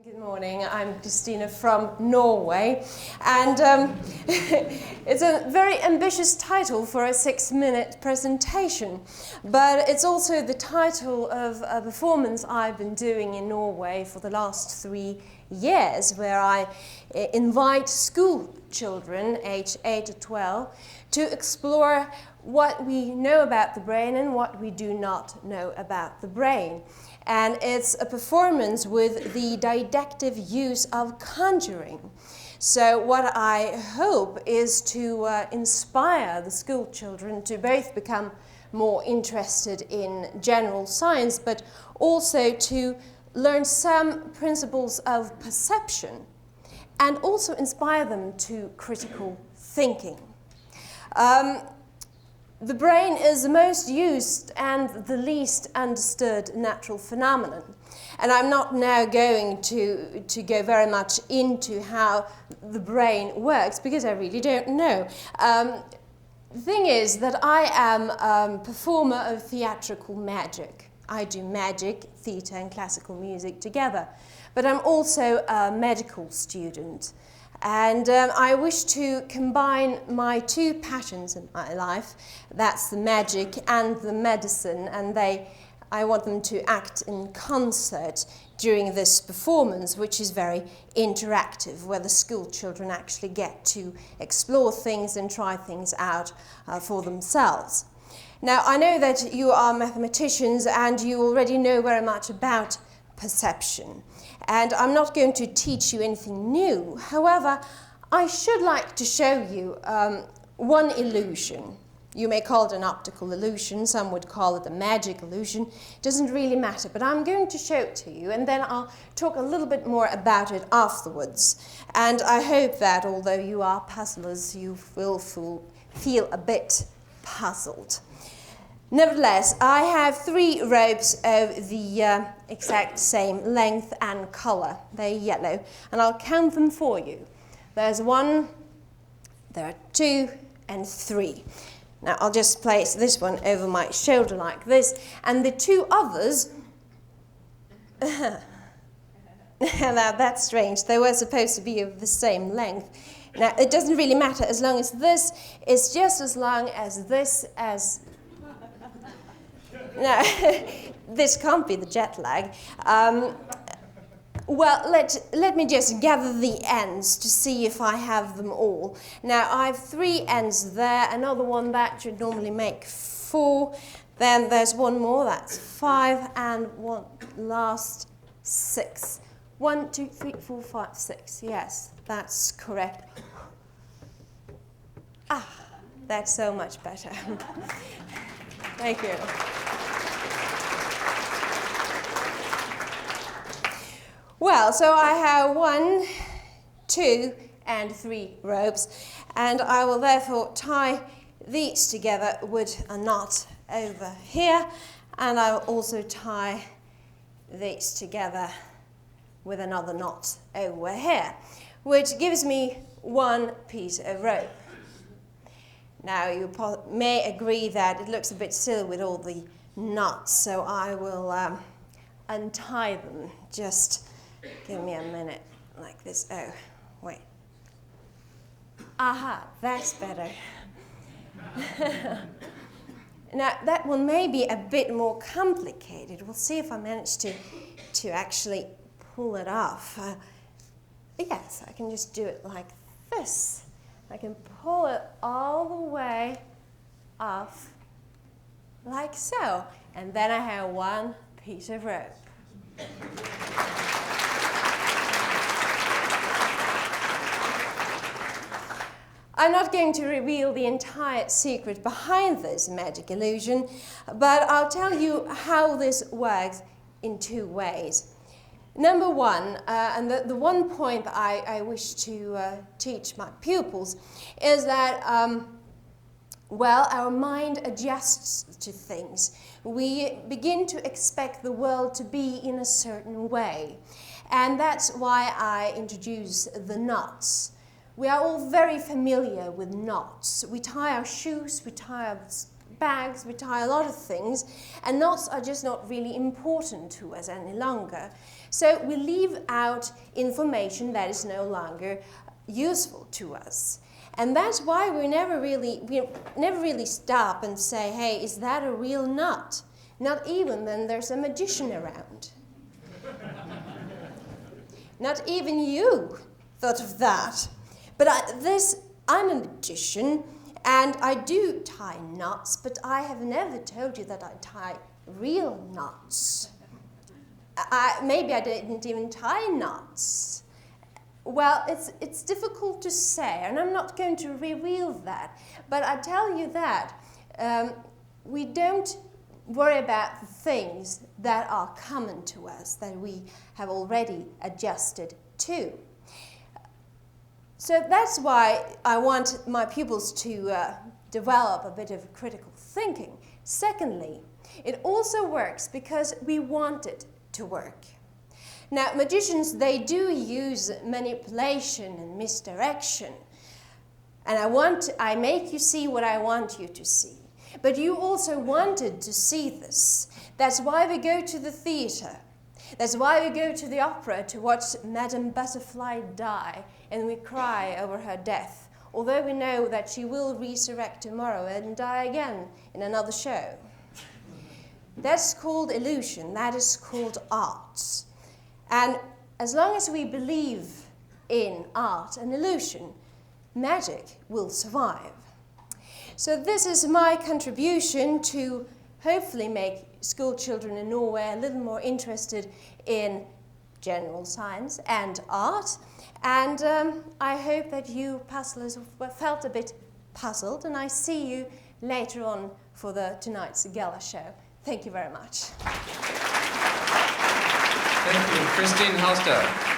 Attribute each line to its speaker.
Speaker 1: Good morning, I'm Kristine from Norway, and it's a very ambitious title for a 6-minute presentation, but it's also the title of a performance I've been doing in Norway for the last 3 years, where I invite school children aged 8 to 12 to explore what we know about the brain and what we do not know about the brain. And it's a performance with the didactic use of conjuring. So what I hope is to inspire the school children to both become more interested in general science, but also to learn some principles of perception and also inspire them to critical thinking. The brain is the most used and the least understood natural phenomenon. And I'm not now going to go very much into how the brain works, because I really don't know. The thing is that I am a performer of theatrical magic. I do magic, theatre and classical music together. But I'm also a medical student. And I wish to combine my two passions in my life. That's the magic and the medicine, and I want them to act in concert during this performance, which is very interactive, where the school children actually get to explore things and try things out for themselves. Now, I know that you are mathematicians and you already know very much about perception. And I'm not going to teach you anything new. However, I should like to show you one illusion. You may call it an optical illusion, some would call it a magic illusion. It doesn't really matter, but I'm going to show it to you, and then I'll talk a little bit more about it afterwards. And I hope that, although you are puzzlers, you will feel a bit puzzled. Nevertheless, I have 3 ropes of the exact same length and colour. They're yellow, and I'll count them for you. There's 1, there are 2, and 3. Now, I'll just place this one over my shoulder like this, and the 2 others, now that's strange, they were supposed to be of the same length. Now, it doesn't really matter as long as this is just as long as this No, this can't be the jet lag. Well, let me just gather the ends to see if I have them all. Now, I have 3 ends there, another one that should normally make 4. Then there's 1 more, that's 5, and 1 last 6. 1, 2, 3, 4, 5, 6. Yes, that's correct. Ah, that's so much better. Thank you. Well, so I have 1, 2, and 3 ropes, and I will therefore tie these together with a knot over here, and I will also tie these together with another knot over here, which gives me 1 piece of rope. Now, you may agree that it looks a bit silly with all the knots, so I will untie them. Just give me a minute, like this. Oh, wait. Aha, that's better. Now, that one may be a bit more complicated. We'll see if I manage to actually pull it off. Yes, I can just do it like this. I can pull it all the way off, like so. And then I have 1 piece of rope. I'm not going to reveal the entire secret behind this magic illusion, but I'll tell you how this works in 2 ways. Number 1, and the one point that I wish to teach my pupils, is that, well, our mind adjusts to things. We begin to expect the world to be in a certain way. And that's why I introduce the knots. We are all very familiar with knots. We tie our shoes, we tie our bags, we tie a lot of things, and knots are just not really important to us any longer. So we leave out information that is no longer useful to us. And that's why we never really stop and say, hey, is that a real knot? Not even when there's a magician around. Not even you thought of that. But I'm a magician, and I do tie knots, but I have never told you that I tie real knots. Maybe I didn't even tie knots. Well, it's difficult to say, and I'm not going to reveal that. But I tell you that we don't worry about the things that are common to us, that we have already adjusted to. So that's why I want my pupils to develop a bit of critical thinking. Secondly, it also works because we want it to work. Now, magicians, they do use manipulation and misdirection. And I make you see what I want you to see. But you also wanted to see this. That's why we go to the theatre. That's why we go to the opera to watch Madame Butterfly die, and we cry over her death, although we know that she will resurrect tomorrow and die again in another show. That's called illusion. That is called art. And as long as we believe in art and illusion, magic will survive. So this is my contribution to hopefully make school children in Norway a little more interested in general science and art. And I hope that you puzzlers felt a bit puzzled, and I see you later on for tonight's gala show. Thank you very much.
Speaker 2: Thank you, Kristine Hjulstad.